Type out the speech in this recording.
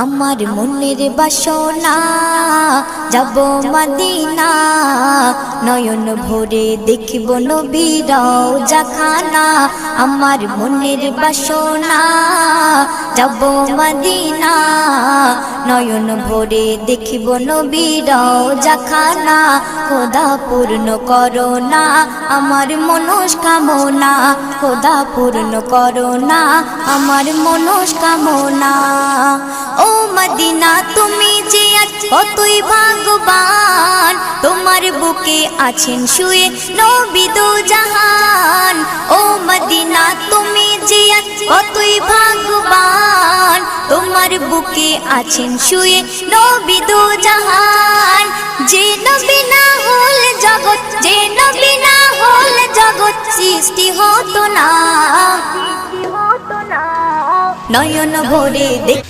আমার মনের বাসনা যাব মদিনা, নয়ন ভরে দেখিব নবীর রওজাখানা। আমার মনের বাসনা যাব মদিনা, নয়ন ভরে দেখিব নবীর রওজাখানা। খোদা পূর্ণ করো না আমার মনস্কামনা, খোদা পূর্ণ করো না আমার মনস্কামনা। ও মদিনা তুমি যে কতই ভাগ্যবান, তোমার বুকে আছেন শুয়ে নবী দো জাহান। ও মদিনা তুমি যে কতই ভাগ্যবান, তোমার বুকে আছেন শুয়ে নবী দো জাহান। যে নবী না হল জগৎ, যে নবী না হল জগৎ সৃষ্টি হতো না। নয়ন ভরে দেখ